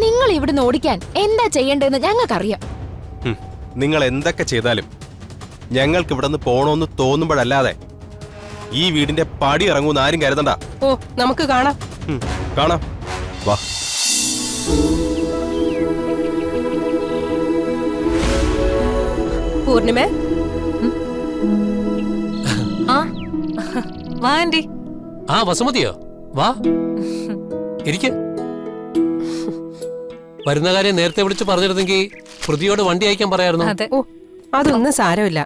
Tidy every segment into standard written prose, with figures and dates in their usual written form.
നിങ്ങൾ ഇവിടുന്ന് ഓടിക്കാൻ എന്താ ചെയ്യേണ്ടതെന്ന് ഞങ്ങൾക്കറിയാം. നിങ്ങൾ എന്തൊക്കെ ചെയ്താലും ഞങ്ങൾക്ക് ഇവിടെ നിന്ന് പോണോന്ന് തോന്നുമ്പോഴല്ലാതെ ഈ വീടിന്റെ പടി ഇറങ്ങൂന്ന് ആരും കരുതണ്ട. ഓ, നമുക്ക് കാണാം. കാണാം, വാ. പൂർണിമേ, വാ ആന്റി. ആ വസുമതിയോ, വാ ഇരിക്ക. വരുന്ന കാര്യം നേരത്തെ വിളിച്ച് പറഞ്ഞിരുന്നെങ്കിൽ പ്രതിയോട് വണ്ടി അയക്കാൻ പറയായിരുന്നു. ഓ, അതൊന്നും സാരമില്ല.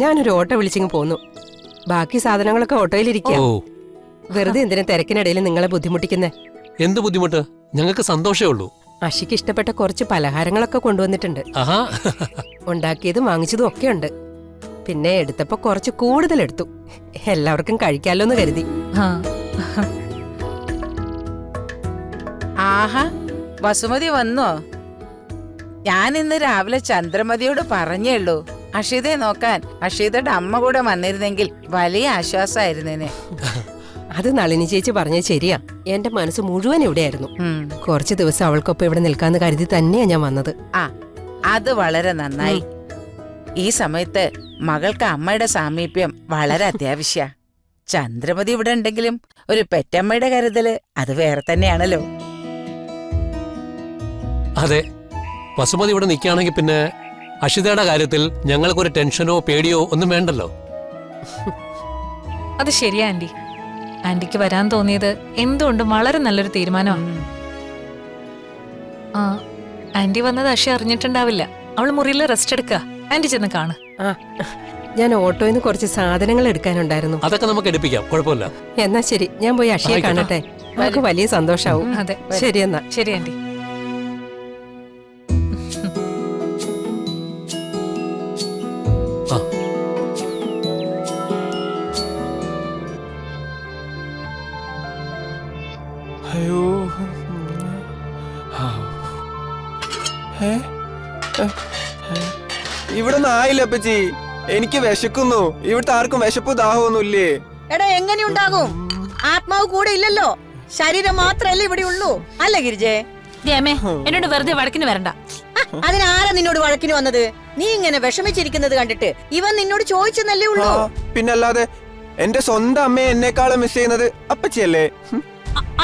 ഞാനൊരു ഓട്ടോ വിളിച്ചിങ്ങ് പോന്നു. ബാക്കി സാധനങ്ങളൊക്കെ ഓട്ടോയിലിരിക്കുക. വെറുതെ എന്തിനാ തിരക്കിനിടയിൽ നിങ്ങളെ ബുദ്ധിമുട്ടിക്കുന്നേ? എന്ത് ബുദ്ധിമുട്ട്? ഞങ്ങൾക്ക് സന്തോഷമേ ഉള്ളൂ. അഷിക്ക് ഇഷ്ടപ്പെട്ട കുറച്ച് പലഹാരങ്ങളൊക്കെ കൊണ്ടുവന്നിട്ടുണ്ട്. ആഹാ, ഉണ്ടാക്കിയതും വാങ്ങിച്ചതും ഒക്കെ ഉണ്ട്. പിന്നെ എടുത്തപ്പോ കുറച്ച് കൂടുതൽ എടുത്തു. എല്ലാവർക്കും കഴിക്കാലോന്ന് കരുതി. ആഹാ, വസുമതി വന്നോ? ഞാൻ ഇന്ന് രാവിലെ ചന്ദ്രമതിയോട് പറഞ്ഞേള്ളൂ അഷിതയെ നോക്കാൻ അഷിതയുടെ അമ്മ കൂടെ വന്നിരുന്നെങ്കിൽ വലിയ ആശ്വാസമായിരുന്നേനെ. അത് നളിനി ചേച്ചി പറഞ്ഞത് ശരിയാ. എന്റെ മനസ്സ് മുഴുവൻ ഇവിടെയായിരുന്നു. കുറച്ചു ദിവസം അവൾക്കൊപ്പം ഇവിടെ നിൽക്കാന്ന് കരുതി തന്നെയാ ഞാൻ വന്നത്. ആ, അത് വളരെ നന്നായി. ഈ സമയത്ത് മകൾക്ക് അമ്മയുടെ സാമീപ്യം വളരെ അത്യാവശ്യ. ചന്ദ്രമതി ഇവിടെ ഉണ്ടെങ്കിലും ഒരു പെറ്റമ്മയുടെ കരുതല് അത് വേറെ തന്നെയാണല്ലോ. അതെ, വസുമതി ഇവിടെ നിൽക്കുകയാണെങ്കിൽ പിന്നെ അഷിതയുടെ കാര്യത്തിൽ ഞങ്ങൾക്കൊരു ടെൻഷനോ പേടിയോ ഒന്നും വേണ്ടല്ലോ. അത് ശരിയാ ആന്റി. ആന്റിക്ക് വരാൻ തോന്നിയത് എന്തുകൊണ്ടും വളരെ നല്ലൊരു തീരുമാനമാണ്. ആ, ആന്റി വന്നത് അഷി അറിഞ്ഞിട്ടുണ്ടാവില്ല. അവള് മുറിയിൽ റെസ്റ്റ് എടുക്കുക. ആന്റി ചെന്ന് കാണ്. ആ, ഞാൻ ഓട്ടോയിൽ നിന്ന് കുറച്ച് സാധനങ്ങൾ എടുക്കാനുണ്ടായിരുന്നു. അതൊക്കെ നമുക്ക് എടുപ്പിക്കാം, കുഴപ്പമില്ല. എന്നാ ശരി, ഞാൻ പോയി അഷിയെ കാണട്ടെ. നമുക്ക് വലിയ സന്തോഷാവും. അതെ, ശരി എന്നാ. ശരി ആന്റി. അയ്യോ, ഇവിടെ ഒന്നും ആയില്ല അപ്പച്ചി. എനിക്ക് വിശക്കുന്നു. ഇവിടുത്തെ ആർക്കും വിശപ്പ് ദാഹമൊന്നുമില്ലേ? എടാ, എങ്ങനെയുണ്ടാകും? ആത്മാവ് കൂടെ ഇല്ലല്ലോ, ശരീരം മാത്രല്ലേ ഇവിടെ ഉള്ളൂ. അല്ല ഗിരിജേ? എന്നോട് വെറുതെ വഴക്കിന് വരണ്ട. അതിനാരാ നിന്നോട് വഴക്കിന് വന്നത്? നീ ഇങ്ങനെ വിഷമിച്ചിരിക്കുന്നത് കണ്ടിട്ട് ഇവൻ നിന്നോട് ചോദിച്ചെന്നല്ലേ ഉള്ളൂ. പിന്നല്ലാതെ എന്റെ സ്വന്തം അമ്മയെ എന്നെക്കാളും മിസ് ചെയ്യുന്നത് അപ്പച്ചിയല്ലേ?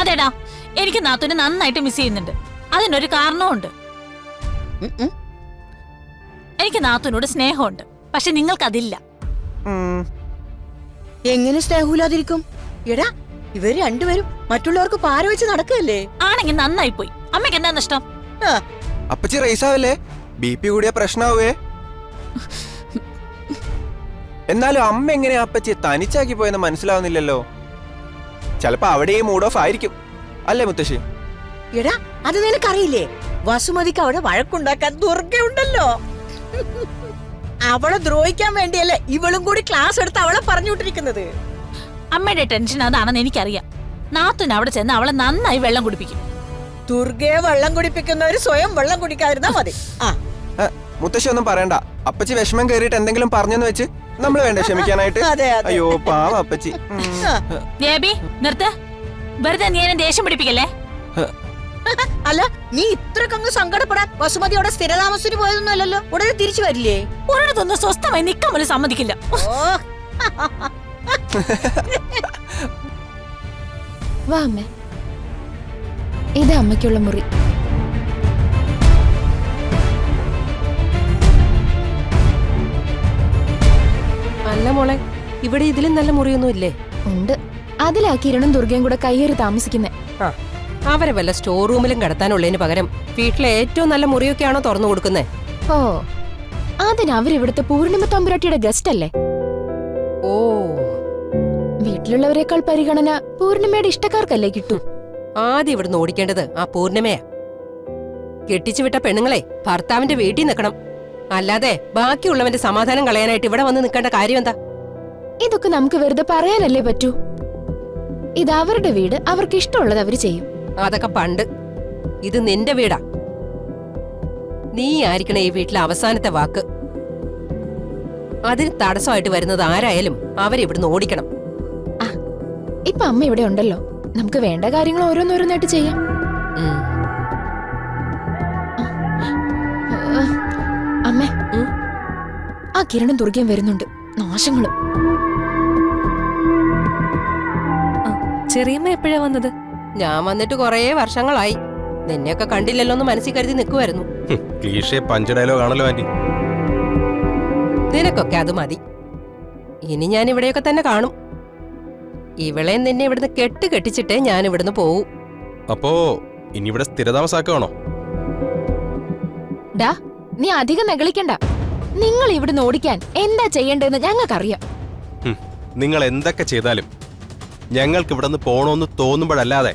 അതെടാ, എനിക്ക് നാത്തൂനെ നന്നായിട്ട് മിസ് ചെയ്യുന്നുണ്ട്. അതിനൊരു കാരണമുണ്ട്. എനിക്ക് നാത്തൂനോട് സ്നേഹമുണ്ട്, പക്ഷെ നിങ്ങൾക്കതില്ല. എങ്ങനെ സ്നേഹമില്ലാതിരിക്കും? എടാ, ഇവര് രണ്ടുപേരും മറ്റുള്ളവർക്ക് പാര വെച്ച് നടക്കല്ലേ? ആണെങ്കിൽ നന്നായി പോയി. അമ്മയ്ക്ക് എന്താ നഷ്ടം? അപ്പച്ചി റൈസാവല്ലേ? BP കൂടിയ പ്രശ്നാവേ. എന്നാലും അമ്മ എങ്ങനെയാ അപ്പച്ചിയെ തനിച്ചാക്കി പോയെന്ന് മനസ്സിലാവുന്നില്ലല്ലോ. ചിലപ്പോ അവിടെ മൂഡ് ഓഫ് ആയിരിക്കും, അല്ലേ മുത്തശ്ശി? എടാ, അത് നിനക്കറിയില്ലേ? വസുമതിക്ക് അവിടെ വഴക്കുണ്ടാക്കാൻ ദുർഗയുണ്ടല്ലോ. അവളെ ദ്രോഹിക്കാൻ വേണ്ടിയല്ലേ ഇവളും കൂടി ക്ലാസ് എടുത്ത് അവളെ പറഞ്ഞുവിട്ടിരിക്കുന്നത്. അമ്മയുടെ ടെൻഷൻ അതാണെന്ന് എനിക്കറിയാം. നാത്തൂന് അവിടെ ചെന്ന് അവളെ നന്നായി വെള്ളം കുടിപ്പിക്കും. ദുർഗയെ വെള്ളം കുടിപ്പിക്കുന്നവര് സ്വയം വെള്ളം കുടിക്കാതിരുന്നാ മതി. മുത്തശ്ശി ഒന്നും പറയണ്ട. അപ്പച്ചി വിഷമം കയറിയിട്ട് എന്തെങ്കിലും പറഞ്ഞെന്ന് വെച്ച് നമ്മള് വേണ്ട ക്ഷമിക്കാനായിട്ട്? അയ്യോ പാവം അപ്പച്ചി. നിർത്ത്, വെറുതെ നീ എന്നെ ദേഷ്യം പിടിപ്പിക്കല്ലേ. അല്ല, നീ ഇത്രക്കങ്ങ് സങ്കടപ്പെടാൻ വസുമതിയോടെ സ്ഥിരതാമസത്തിന് പോയതൊന്നുമല്ലല്ലോ. ഉടനെ തിരിച്ചു വരില്ലേ? ഒരിടത്തൊന്നും സ്വസ്ഥമായി നിൽക്കാൻ പോലും സമ്മതിക്കില്ല. വാ അമ്മേ, ഇത് അമ്മയ്ക്കുള്ള മുറി. അല്ല മോളെ, ഇവിടെ ഇതിലും നല്ല മുറിയൊന്നും ഇല്ലേ? ഉണ്ട്. അതിലാ കിരണും ദുർഗയും കൂടെ കയ്യേറി താമസിക്കുന്നേ. അവരെ വല്ല സ്റ്റോർ റൂമിലും കിടത്താനുള്ളതിന് പകരം വീട്ടിലെ ഏറ്റവും നല്ല മുറിയൊക്കെയാണോ തുറന്നു കൊടുക്കുന്നേ? ഓ, അതിന് അവരിവിടുത്തെ പൂർണിമ തമ്പുരാട്ടിയുടെ ഗസ്റ്റ് അല്ലേ. ഓ, വീട്ടിലുള്ളവരെക്കാൾ പരിഗണന പൂർണിമയുടെ ഇഷ്ടക്കാർക്കല്ലേ കിട്ടൂ. ആദ്യം ഇവിടുന്ന് ഓടിക്കേണ്ടത് ആ പൂർണിമയാ. കെട്ടിച്ചുവിട്ട പെണ്ണുങ്ങളെ ഭർത്താവിന്റെ വീട്ടിൽ നിൽക്കണം. അല്ലാതെ ബാക്കിയുള്ളവന്റെ സമാധാനം കളയാനായിട്ട് ഇവിടെ വന്ന് നിൽക്കേണ്ട കാര്യം എന്താ? ഇതൊക്കെ നമുക്ക് വെറുതെ പറയാനല്ലേ പറ്റൂ. ഇത് അവരുടെ വീട്, അവർക്ക് ഇഷ്ടമുള്ളത് അവര് ചെയ്യും. അതൊക്കെ പണ്ട്. ഇത് നിന്റെ വീടാ. നീ ആയിരിക്കണം ഈ വീട്ടിലെ അവസാനത്തെ വാക്ക്. അതിന് തടസ്സമായിട്ട് വരുന്നത് ആരായാലും അവരിവിടുന്ന് ഓടിക്കണം. ഇപ്പൊ അമ്മ ഇവിടെ ഉണ്ടല്ലോ, നമുക്ക് വേണ്ട കാര്യങ്ങൾ ഓരോന്നോരോന്നായിട്ട് ചെയ്യാം. കിരണും ദുർഗയും വരുന്നുണ്ട്. നാശങ്ങളും. ചെറിയമ്മ എപ്പോഴാ വന്നത്? ഞാൻ വന്നിട്ട് കുറേ വർഷങ്ങളായി. നിന്നെയൊക്കെ കണ്ടില്ലല്ലോ എന്ന് മനസ്സിൽ കരുതി നിൽക്കുമായിരുന്നു. ക്ലീഷേ പഞ്ച് ഡയലോഗ് ആണല്ലോ ആന്റി. നിനക്കൊക്കെ അത് മതി. ഇനി ഞാൻ ഇവിടെയൊക്കെ തന്നെ കാണും. ഇവളെ നിന്നെ ഇവിടുന്ന് കെട്ടിച്ചിട്ടേ ഞാൻ ഇവിടുന്ന് പോവും. അപ്പോ ഇനി ഇവിടെ സ്ഥിരതാമസാക്കുകയാണോ? ഡാ, നീ അധികം നെകളിക്കണ്ട. നിങ്ങൾ ഇവിടുന്ന് ഓടിക്കാൻ എന്താ ചെയ്യേണ്ടതെന്ന് ഞങ്ങൾക്കറിയാം. നിങ്ങൾ എന്തൊക്കെ ചെയ്താലും ഞങ്ങൾക്ക് ഇവിടെ നിന്ന് പോണോന്ന് തോന്നുമ്പോഴല്ലാതെ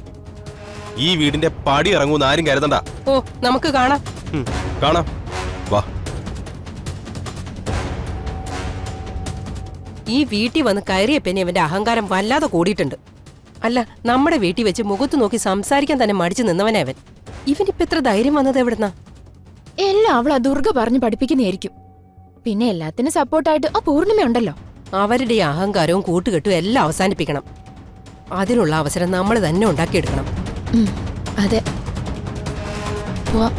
ഈ വീടിന്റെ പടി ഇറങ്ങൂന്ന് ആരും കരുതണ്ട. ഓ, നമുക്ക് കാണാം. കാണാം, വാ. ഈ വീട്ടിൽ വന്ന് കയറിയ പിന്നെ ഇവന്റെ അഹങ്കാരം വല്ലാതെ കൂടിയിട്ടുണ്ട്. അല്ല, നമ്മുടെ വീട്ടിൽ വെച്ച് മുഖത്ത് നോക്കി സംസാരിക്കാൻ തന്നെ മടിച്ചു നിന്നവനെ അവൻ. ഇവനിപ്പോ എത്ര ധൈര്യം വന്നത് എവിടുന്നാ? എല്ലാം അവൾ ആ ദുർഗ പറഞ്ഞു പഠിപ്പിക്കുന്നതായിരിക്കും. പിന്നെ എല്ലാത്തിനും സപ്പോർട്ടായിട്ട് ആ പൂർണിമയുണ്ടല്ലോ. അവരുടെ ഈ അഹങ്കാരവും കൂട്ടുകെട്ടും എല്ലാം അവസാനിപ്പിക്കണം. അതിനുള്ള അവസരം നമ്മൾ തന്നെ ഉണ്ടാക്കിയെടുക്കണം. അതെ, പോവാം.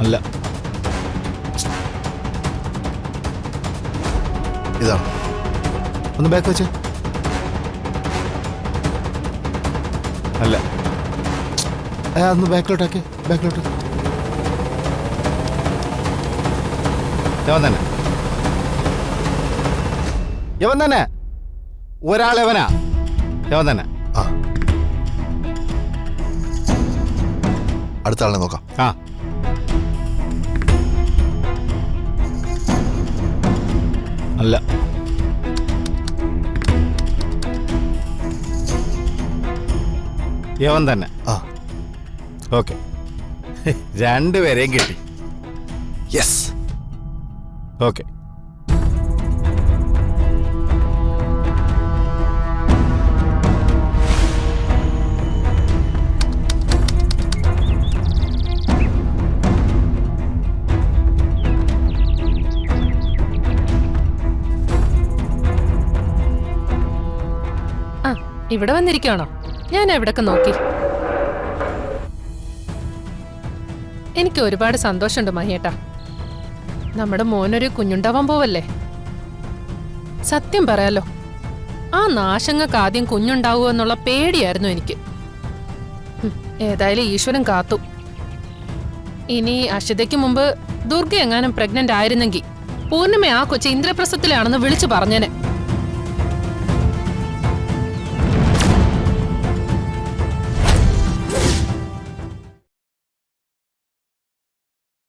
അല്ല, ഇതാണ്. ഒന്ന് ബാക്ക് വെച്ച്. അല്ല, ഒന്ന് ബാക്കിലോട്ടാക്കി. ബാക്കിലോട്ട്. യവൻ തന്നെ, യവൻ തന്നെ. ഒരാളെവനാ, യവൻ തന്നെ. ആ, അടുത്ത ആളിനെ നോക്കാം. ആ, അല്ല, യവൻ തന്നെ. ആ, ഓക്കെ. രണ്ടുപേരെയും കിട്ടി. യെസ്. ഓക്കെ. ഇവിടെ വന്നിരിക്കുകയാണോ? ഞാൻ എവിടൊക്കെ നോക്കി. എനിക്ക് ഒരുപാട് സന്തോഷമുണ്ട് മഹിയേട്ടാ. നമ്മുടെ മോനൊരു കുഞ്ഞുണ്ടാവാൻ പോവല്ലേ. സത്യം പറയാലോ, ആ നാശങ്ങൾക്ക് ആദ്യം കുഞ്ഞുണ്ടാവുക എന്നുള്ള പേടിയായിരുന്നു എനിക്ക്. ഏതായാലും ഈശ്വരൻ കാത്തു. ഇനി അഷിതയ്ക്ക് മുമ്പ് ദുർഗ എങ്ങാനും പ്രഗ്നന്റ് ആയിരുന്നെങ്കിൽ പൂർണിമ ആ കൊച്ചു ഇന്ദ്രപ്രസ്ഥത്തിലാണെന്ന് വിളിച്ചു പറഞ്ഞേനെ.